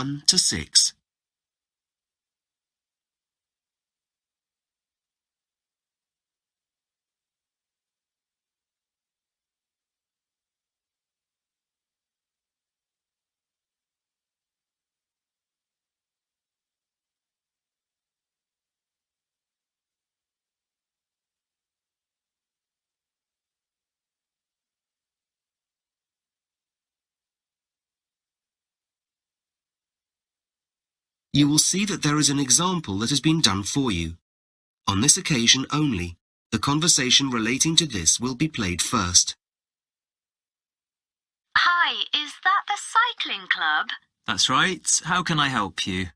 1 to 6. You will see that there is an example that has been done for you. On this occasion only, the conversation relating to this will be played first. Hi, is that the cycling club? That's right. How can I help you?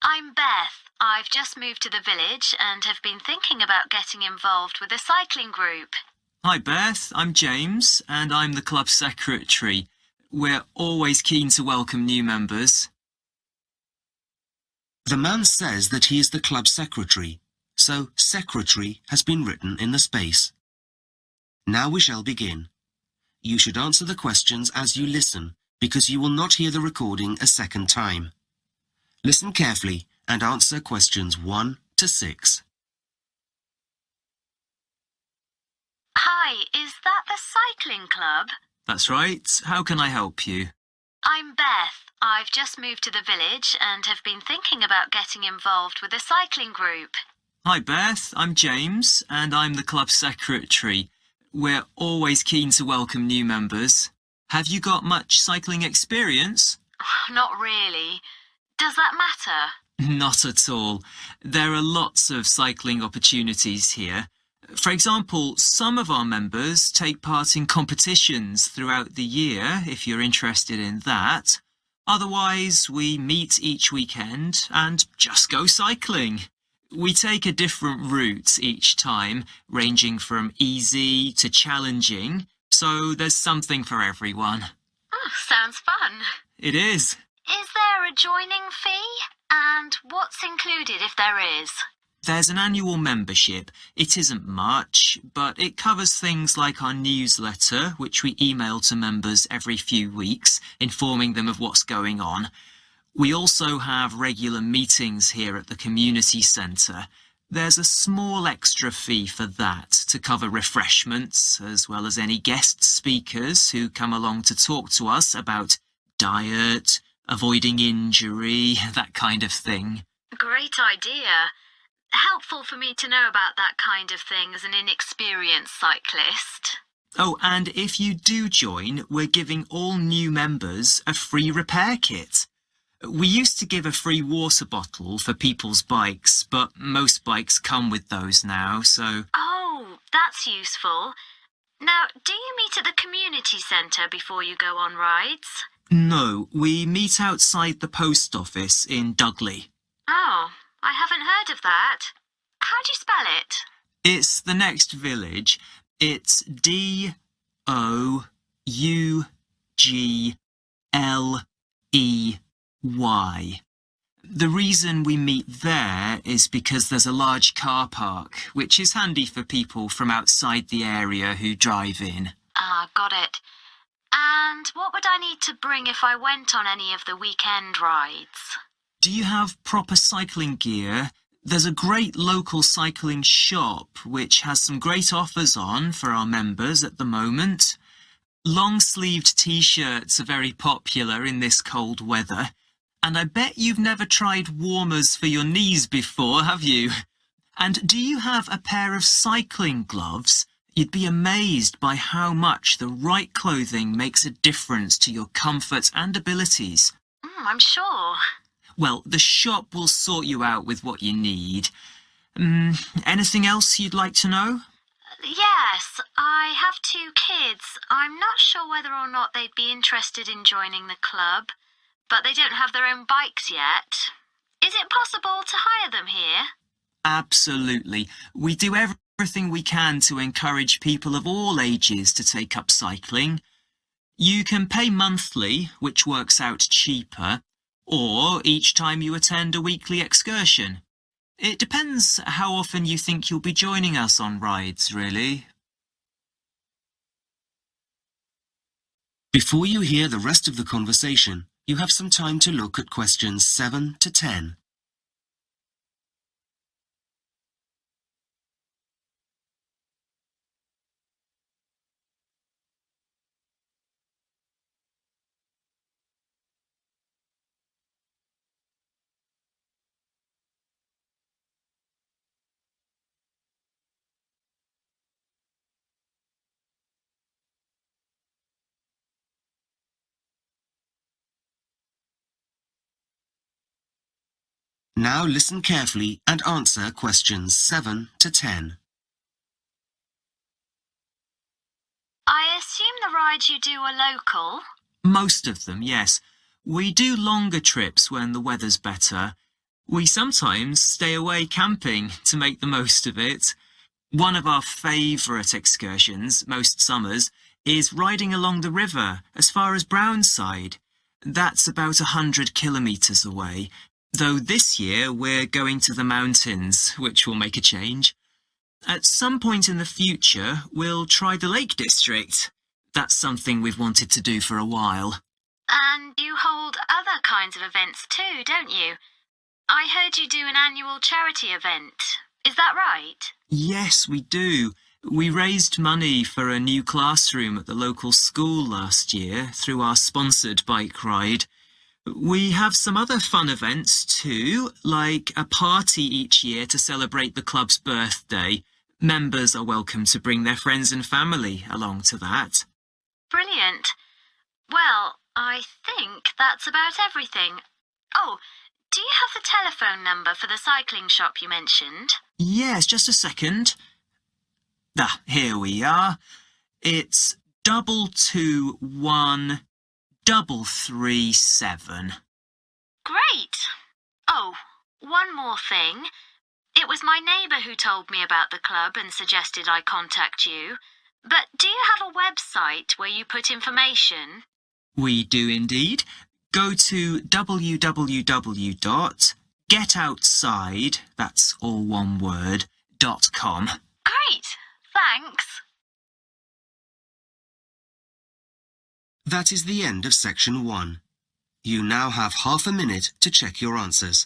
I'm Beth. I've just moved to the village and have been thinking about getting involved with a cycling group. Hi, Beth. I'm James, and I'm the club secretary. We're always keen to welcome new members. The man says that he is the club secretary, so secretary has been written in the space. Now we shall begin. You should answer the questions as you listen, because you will not hear the recording a second time. Listen carefully and answer questions 1 to 6. Hi, is that the cycling club? That's right. How can I help you? I'm Beth. I've just moved to the village and have been thinking about getting involved with a cycling group. Hi, Beth. I'm James, and I'm the club secretary. We're always keen to welcome new members. Have you got much cycling experience? Not really. Does that matter? Not at all. There are lots of cycling opportunities here. For example, some of our members take part in competitions throughout the year, if you're interested in that. Otherwise, we meet each weekend and just go cycling. We take a different route each time, ranging from easy to challenging, so there's something for everyone. Sounds fun. It is. Is there a joining fee? And what's included if there is? There's an annual membership. It isn't much, but it covers things like our newsletter, which we email to members every few weeks, informing them of what's going on. We also have regular meetings here at the community centre. There's a small extra fee for that to cover refreshments, as well as any guest speakers who come along to talk to us about diet, avoiding injury, that kind of thing. Great idea. Helpful for me to know about that kind of thing as an inexperienced cyclist. Oh, and if you do join, we're giving all new members a free repair kit. We used to give a free water bottle for people's bikes, but most bikes come with those now, so... Oh, that's useful. Now, do you meet at the community centre before you go on rides? No, we meet outside the post office in Dudley. Oh, I haven't heard of that. How do you spell it? It's the next village. It's Dougley. The reason we meet there is because there's a large car park, which is handy for people from outside the area who drive in. Ah, got it. And what would I need to bring if I went on any of the weekend rides? Do you have proper cycling gear? There's a great local cycling shop which has some great offers on for our members at the moment. Long-sleeved t-shirts are very popular in this cold weather. And I bet you've never tried warmers for your knees before, have you? And do you have a pair of cycling gloves? You'd be amazed by how much the right clothing makes a difference to your comfort and abilities. I'm sure. Well, the shop will sort you out with what you need. Anything else you'd like to know? Yes, I have 2 kids. I'm not sure whether or not they'd be interested in joining the club, but they don't have their own bikes yet. Is it possible to hire them here? Absolutely. We do everything we can to encourage people of all ages to take up cycling. You can pay monthly, which works out cheaper, or each time you attend a weekly excursion. It depends how often you think you'll be joining us on rides, really. Before you hear the rest of the conversation, you have some time to look at questions 7 to 10. Now listen carefully and answer questions 7 to 10. I assume the rides you do are local? Most of them, yes. We do longer trips when the weather's better. We sometimes stay away camping to make the most of it. One of our favourite excursions, most summers, is riding along the river as far as Brownside. That's about 100 kilometres away, though this year we're going to the mountains, which will make a change. At some point in the future, we'll try the Lake District. That's something we've wanted to do for a while. And you hold other kinds of events too, don't you? I heard you do an annual charity event. Is that right? Yes, we do. We raised money for a new classroom at the local school last year through our sponsored bike ride. We have some other fun events too, like a party each year to celebrate the club's birthday. Members are welcome to bring their friends and family along to that. Brilliant. Well, I think that's about everything. Oh, do you have the telephone number for the cycling shop you mentioned? Yes, just a second. Here we are. It's 221337. Great. Oh, one more thing. It was my neighbour who told me about the club and suggested I contact you. But do you have a website where you put information? We do indeed. Go to www.getoutside, that's all one word, .com. Great. Thanks. That is the end of section 1. You now have half a minute to check your answers.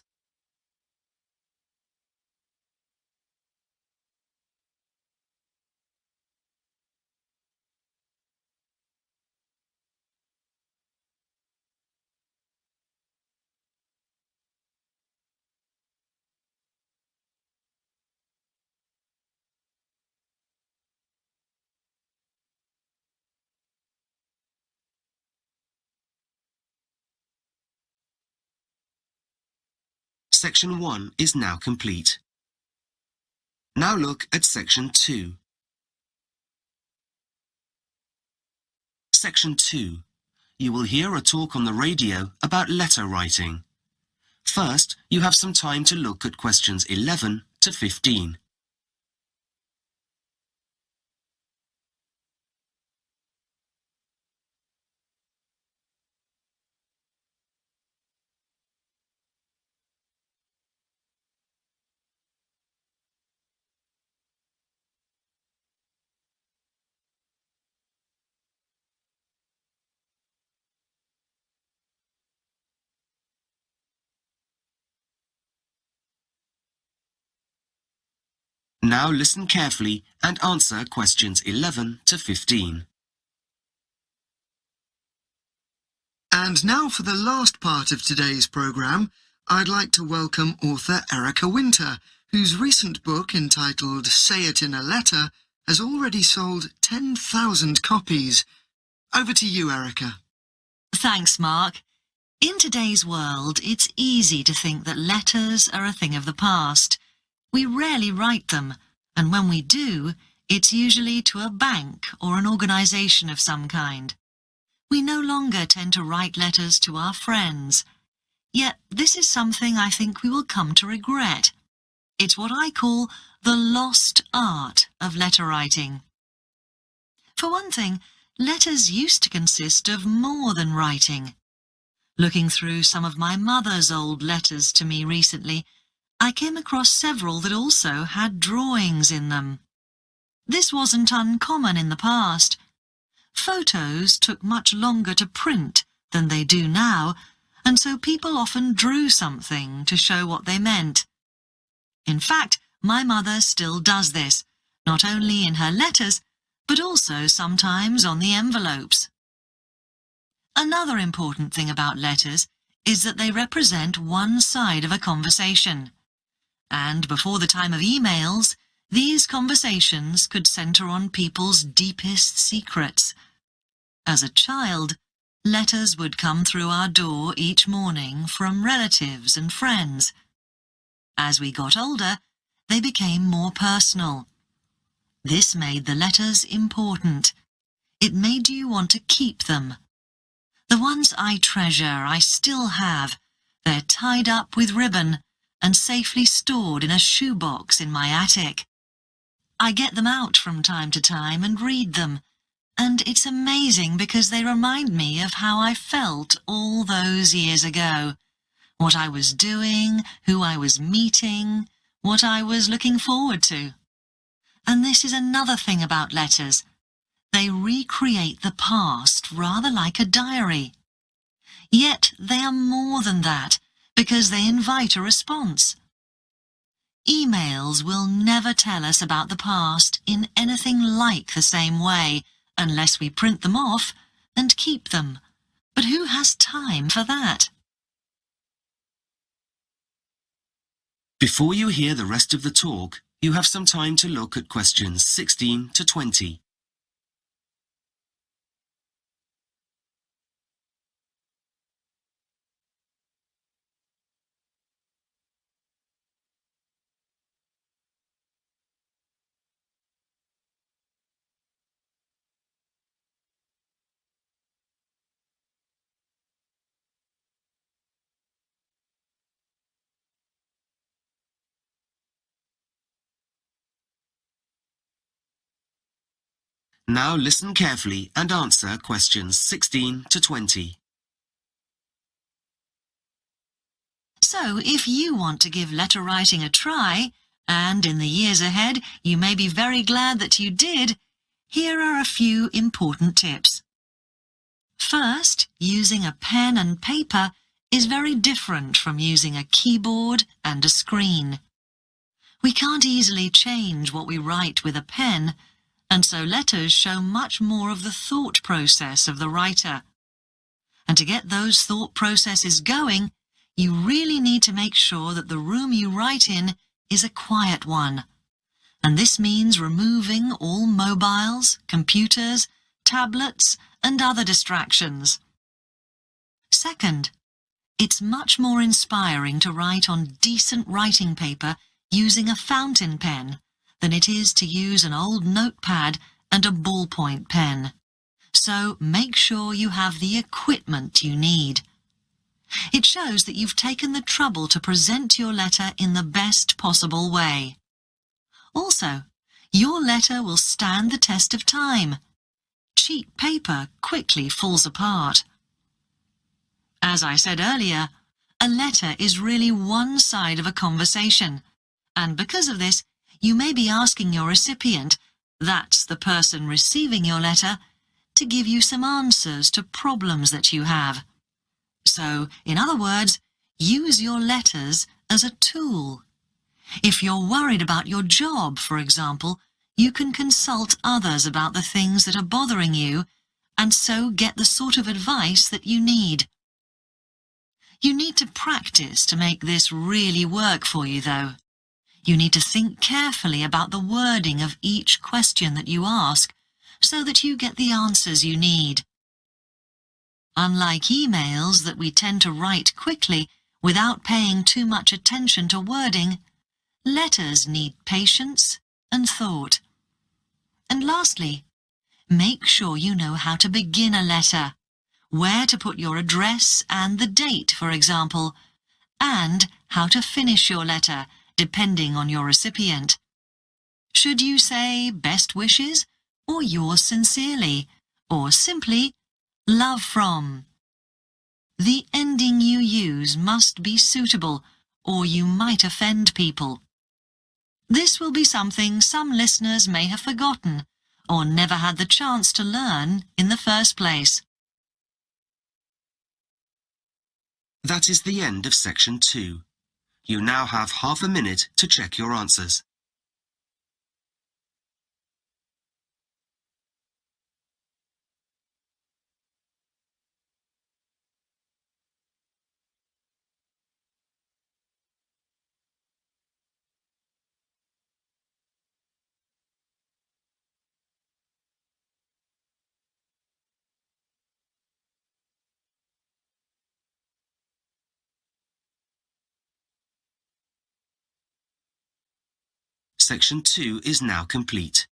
Section 1 is now complete. Now look at Section 2. Section 2. You will hear a talk on the radio about letter writing. First, you have some time to look at questions 11 to 15. Now listen carefully and answer questions 11 to 15. And now for the last part of today's programme, I'd like to welcome author Erica Winter, whose recent book entitled Say It in a Letter has already sold 10,000 copies. Over to you, Erica. Thanks, Mark. In today's world, it's easy to think that letters are a thing of the past. We rarely write them, and when we do, it's usually to a bank or an organisation of some kind. We no longer tend to write letters to our friends. Yet this is something I think we will come to regret. It's what I call the lost art of letter writing. For one thing, letters used to consist of more than writing. Looking through some of my mother's old letters to me recently, I came across several that also had drawings in them. This wasn't uncommon in the past. Photos took much longer to print than they do now, and so people often drew something to show what they meant. In fact, my mother still does this, not only in her letters, but also sometimes on the envelopes. Another important thing about letters is that they represent one side of a conversation. And before the time of emails, these conversations could centre on people's deepest secrets. As a child, letters would come through our door each morning from relatives and friends. As we got older, they became more personal. This made the letters important. It made you want to keep them. The ones I treasure I still have. They're tied up with ribbon and safely stored in a shoebox in my attic. I get them out from time to time and read them, and it's amazing because they remind me of how I felt all those years ago, what I was doing, who I was meeting, what I was looking forward to. And this is another thing about letters. They recreate the past rather like a diary. Yet they are more than that because they invite a response. Emails will never tell us about the past in anything like the same way unless we print them off and keep them. But who has time for that? Before you hear the rest of the talk, you have some time to look at questions 16 to 20. Now listen carefully and answer questions 16 to 20. So, if you want to give letter writing a try, and in the years ahead you may be very glad that you did, here are a few important tips. First, using a pen and paper is very different from using a keyboard and a screen. We can't easily change what we write with a pen, and so letters show much more of the thought process of the writer. And to get those thought processes going, you really need to make sure that the room you write in is a quiet one. And this means removing all mobiles, computers, tablets, and other distractions. Second, it's much more inspiring to write on decent writing paper using a fountain pen than it is to use an old notepad and a ballpoint pen. So make sure you have the equipment you need. It shows that you've taken the trouble to present your letter in the best possible way. Also, your letter will stand the test of time. Cheap paper quickly falls apart. As I said earlier, a letter is really one side of a conversation, and because of this, you may be asking your recipient, that's the person receiving your letter, to give you some answers to problems that you have. So, in other words, use your letters as a tool. If you're worried about your job, for example, you can consult others about the things that are bothering you, and so get the sort of advice that you need. You need to practice to make this really work for you, though. You need to think carefully about the wording of each question that you ask, so that you get the answers you need. Unlike emails that we tend to write quickly without paying too much attention to wording, letters need patience and thought. And lastly, make sure you know how to begin a letter, where to put your address and the date, for example, and how to finish your letter, depending on your recipient. Should you say best wishes, or yours sincerely, or simply love from? The ending you use must be suitable, or you might offend people. This will be something some listeners may have forgotten, or never had the chance to learn in the first place. That is the end of section 2. You now have half a minute to check your answers. Section 2 is now complete.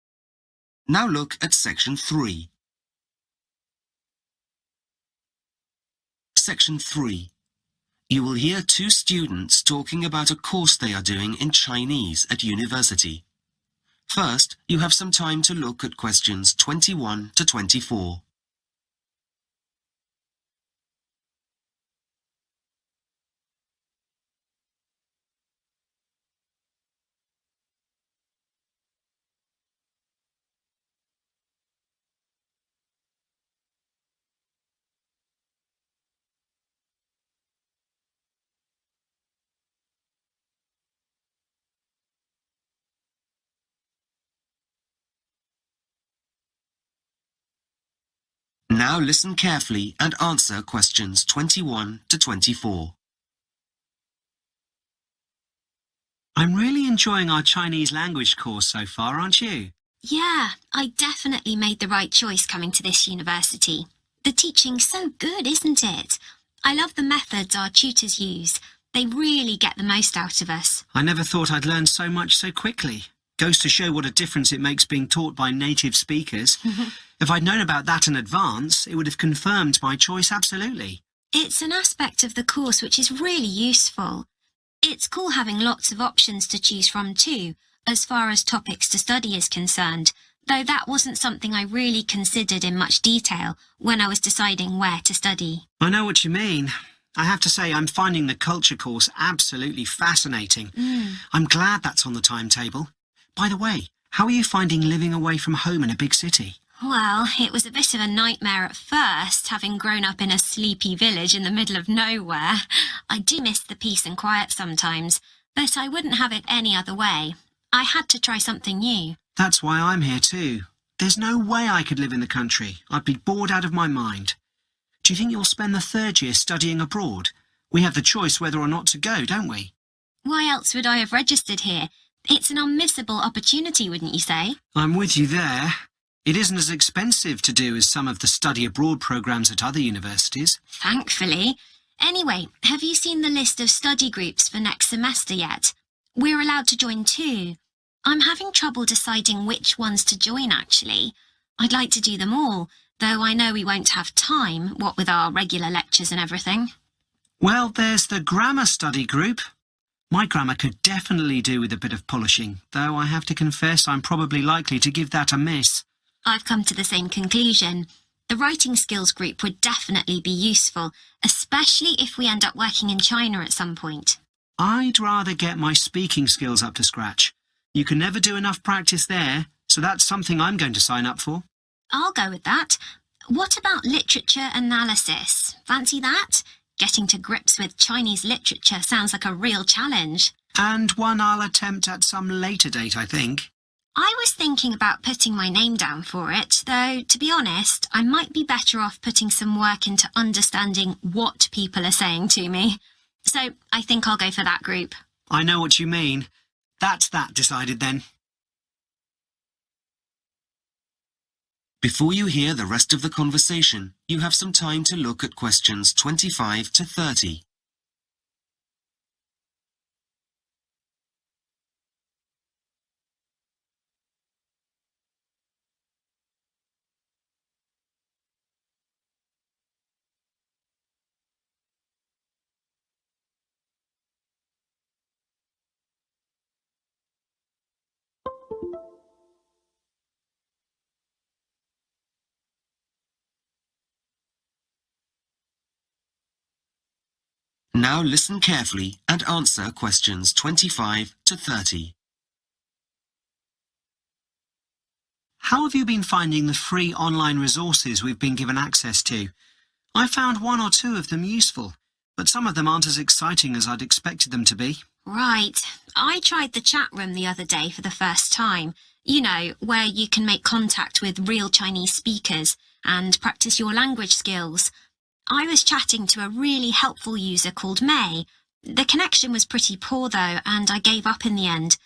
Now look at section 3. Section 3. You will hear two students talking about a course they are doing in Chinese at university. First, you have some time to look at questions 21 to 24. Now listen carefully and answer questions 21 to 24. I'm really enjoying our Chinese language course so far, aren't you? Yeah, I definitely made the right choice coming to this university. The teaching's so good, isn't it? I love the methods our tutors use. They really get the most out of us. I never thought I'd learn so much so quickly. Goes to show what a difference it makes being taught by native speakers. If I'd known about that in advance, it would have confirmed my choice absolutely. It's an aspect of the course which is really useful. It's cool having lots of options to choose from too, as far as topics to study is concerned, though that wasn't something I really considered in much detail when I was deciding where to study. I know what you mean. I have to say I'm finding the culture course absolutely fascinating. I'm glad that's on the timetable. By the way, how are you finding living away from home in a big city? Well, it was a bit of a nightmare at first, having grown up in a sleepy village in the middle of nowhere. I do miss the peace and quiet sometimes, but I wouldn't have it any other way. I had to try something new. That's why I'm here too. There's no way I could live in the country. I'd be bored out of my mind. Do you think you'll spend the third year studying abroad? We have the choice whether or not to go, don't we? Why else would I have registered here? It's an unmissable opportunity, wouldn't you say? I'm with you there. It isn't as expensive to do as some of the study abroad programs at other universities. Thankfully. Anyway, have you seen the list of study groups for next semester yet? We're allowed to join 2. I'm having trouble deciding which ones to join, actually. I'd like to do them all, though I know we won't have time, what with our regular lectures and everything. Well, there's the grammar study group. My grammar could definitely do with a bit of polishing, though I have to confess I'm probably likely to give that a miss. I've come to the same conclusion. The writing skills group would definitely be useful, especially if we end up working in China at some point. I'd rather get my speaking skills up to scratch. You can never do enough practice there, so that's something I'm going to sign up for. I'll go with that. What about literature analysis? Fancy that? Getting to grips with Chinese literature sounds like a real challenge. And one I'll attempt at some later date, I think. I was thinking about putting my name down for it, though, to be honest, I might be better off putting some work into understanding what people are saying to me. So I think I'll go for that group. I know what you mean. That's that decided then. Before you hear the rest of the conversation, you have some time to look at questions 25 to 30. Now listen carefully and answer questions 25 to 30. How have you been finding the free online resources we've been given access to? I found 1 or 2 of them useful, but some of them aren't as exciting as I'd expected them to be. Right. I tried the chat room the other day for the first time. You know, where you can make contact with real Chinese speakers and practice your language skills. I was chatting to a really helpful user called May. The connection was pretty poor though, and I gave up in the end.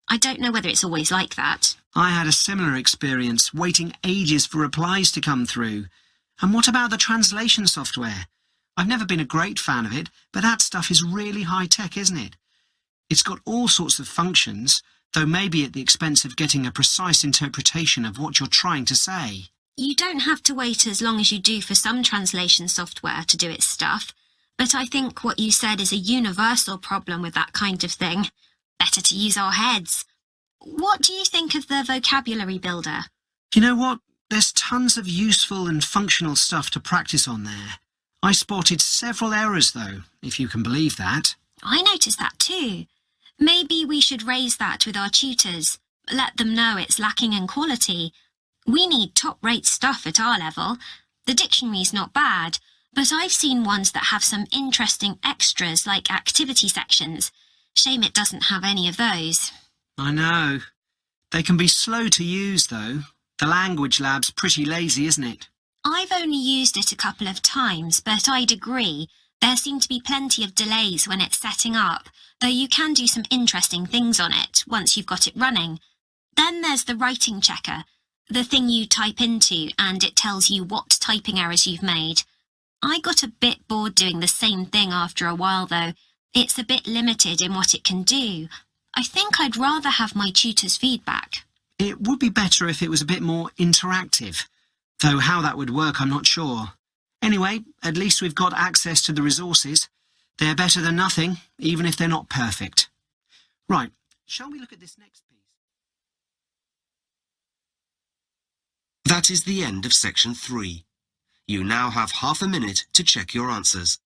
I don't know whether it's always like that. I had a similar experience, waiting ages for replies to come through. And what about the translation software? I've never been a great fan of it, but that stuff is really high-tech, isn't it? It's got all sorts of functions, though maybe at the expense of getting a precise interpretation of what you're trying to say. You don't have to wait as long as you do for some translation software to do its stuff, but I think what you said is a universal problem with that kind of thing. Better to use our heads. What do you think of the vocabulary builder? You know what? There's tons of useful and functional stuff to practice on there. I spotted several errors, though, if you can believe that. I noticed that too. Maybe we should raise that with our tutors. Let them know it's lacking in quality. We need top-rate stuff at our level. The dictionary's not bad, but I've seen ones that have some interesting extras like activity sections. Shame it doesn't have any of those. I know. They can be slow to use, though. The language lab's pretty lazy, isn't it? I've only used it a couple of times, but I'd agree. There seem to be plenty of delays when it's setting up, though you can do some interesting things on it once you've got it running. Then there's the writing checker, the thing you type into and it tells you what typing errors you've made. I got a bit bored doing the same thing after a while, though. It's a bit limited in what it can do. I think I'd rather have my tutor's feedback. It would be better if it was a bit more interactive, though how that would work I'm not sure. Anyway, at least we've got access to the resources. They're better than nothing, even if they're not perfect. Right, shall we look at this next piece? That is the end of section 3. You now have half a minute to check your answers.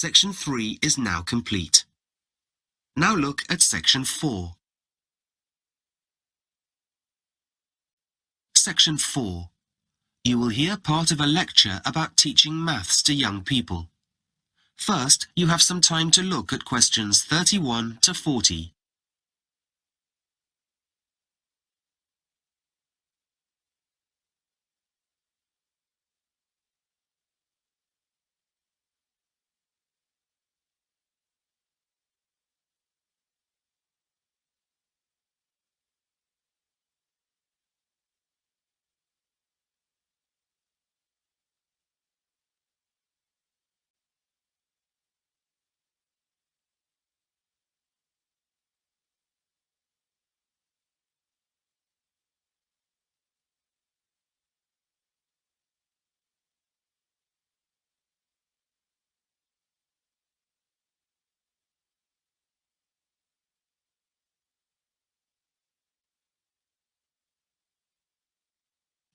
Section 3 is now complete. Now look at section 4. Section 4. You will hear part of a lecture about teaching maths to young people. First, you have some time to look at questions 31 to 40.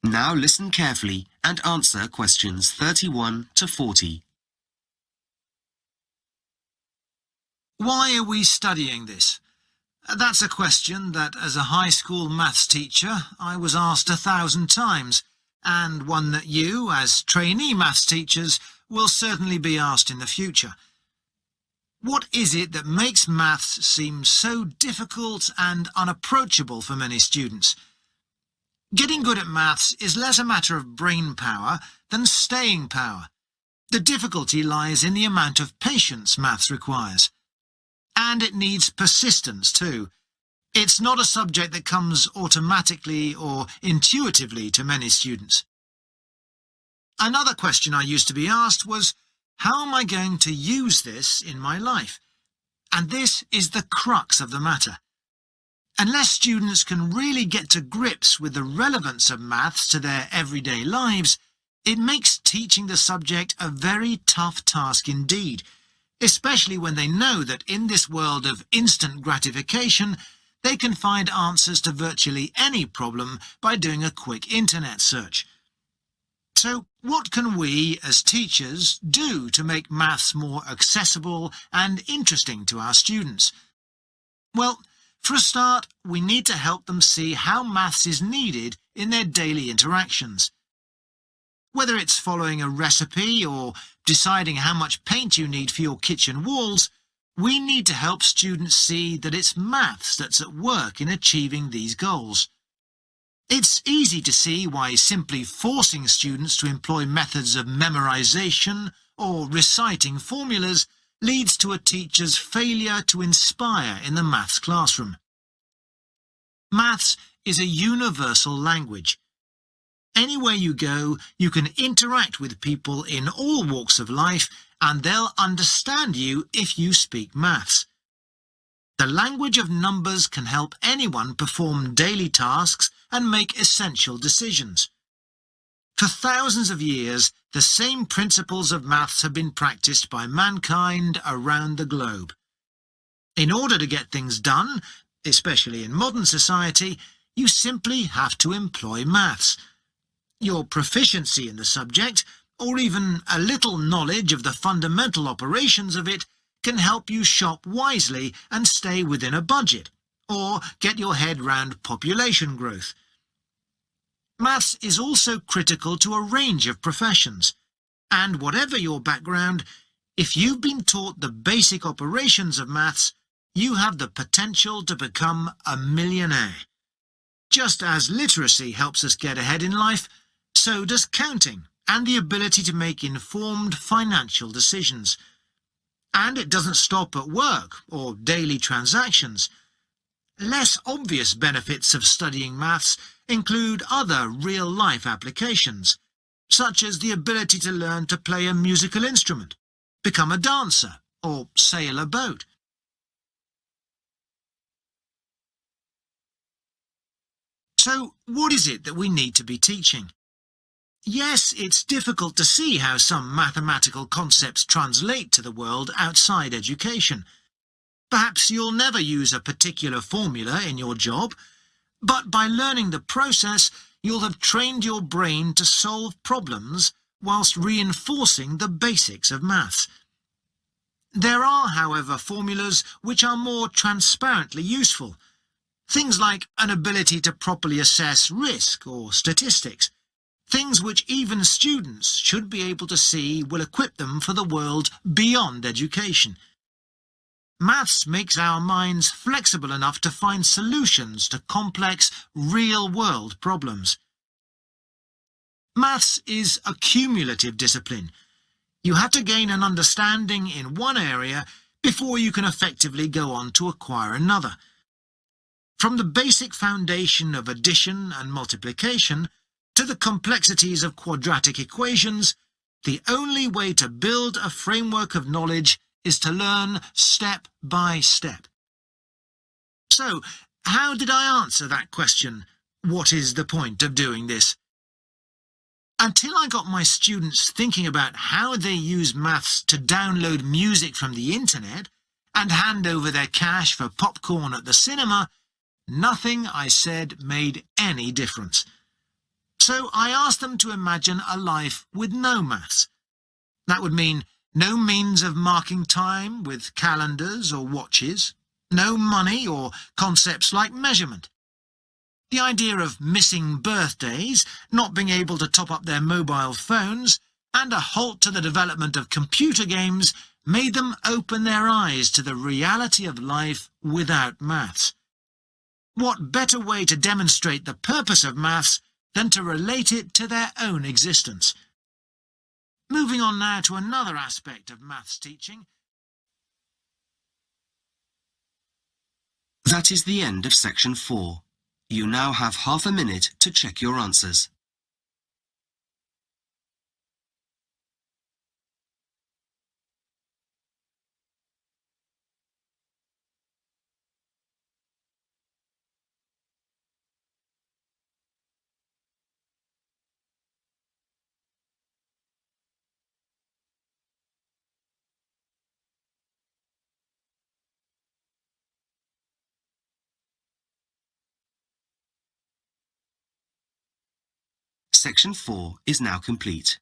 Now listen carefully and answer questions 31 to 40. Why are we studying this? That's a question that, as a high school maths teacher, I was asked 1,000 times, and one that you, as trainee maths teachers, will certainly be asked in the future. What is it that makes maths seem so difficult and unapproachable for many students? Getting good at maths is less a matter of brain power than staying power. The difficulty lies in the amount of patience maths requires. And it needs persistence too. It's not a subject that comes automatically or intuitively to many students. Another question I used to be asked was, how am I going to use this in my life? And this is the crux of the matter. Unless students can really get to grips with the relevance of maths to their everyday lives, it makes teaching the subject a very tough task indeed, especially when they know that in this world of instant gratification, they can find answers to virtually any problem by doing a quick internet search. So, what can we, as teachers, do to make maths more accessible and interesting to our students? Well, for a start, we need to help them see how maths is needed in their daily interactions. Whether it's following a recipe or deciding how much paint you need for your kitchen walls, we need to help students see that it's maths that's at work in achieving these goals. It's easy to see why simply forcing students to employ methods of memorization or reciting formulas leads to a teacher's failure to inspire in the maths classroom. Maths is a universal language. Anywhere you go, you can interact with people in all walks of life, and they'll understand you if you speak maths. The language of numbers can help anyone perform daily tasks and make essential decisions. For thousands of years, the same principles of maths have been practiced by mankind around the globe. In order to get things done, especially in modern society, you simply have to employ maths. Your proficiency in the subject, or even a little knowledge of the fundamental operations of it, can help you shop wisely and stay within a budget, or get your head round population growth. Maths is also critical to a range of professions, and whatever your background, if you've been taught the basic operations of maths, you have the potential to become a millionaire. Just as literacy helps us get ahead in life, so does counting and the ability to make informed financial decisions. And it doesn't stop at work or daily transactions. Less obvious benefits of studying maths include other real-life applications, such as the ability to learn to play a musical instrument, become a dancer, or sail a boat. So, what is it that we need to be teaching? Yes, it's difficult to see how some mathematical concepts translate to the world outside education. Perhaps you'll never use a particular formula in your job, but by learning the process, you'll have trained your brain to solve problems whilst reinforcing the basics of maths. There are, however, formulas which are more transparently useful. Things like an ability to properly assess risk or statistics. Things which even students should be able to see will equip them for the world beyond education. Maths makes our minds flexible enough to find solutions to complex, real-world problems. Maths is a cumulative discipline. You have to gain an understanding in one area before you can effectively go on to acquire another. From the basic foundation of addition and multiplication to the complexities of quadratic equations, the only way to build a framework of knowledge is to learn step by step. So, how did I answer that question? What is the point of doing this? Until I got my students thinking about how they use maths to download music from the internet and hand over their cash for popcorn at the cinema, nothing I said made any difference. So I asked them to imagine a life with no maths. That would mean no means of marking time with calendars or watches, no money or concepts like measurement. The idea of missing birthdays, not being able to top up their mobile phones, and a halt to the development of computer games made them open their eyes to the reality of life without maths. What better way to demonstrate the purpose of maths than to relate it to their own existence? Moving on now to another aspect of maths teaching. That is the end of section 4. You now have half a minute to check your answers. Section 4 is now complete.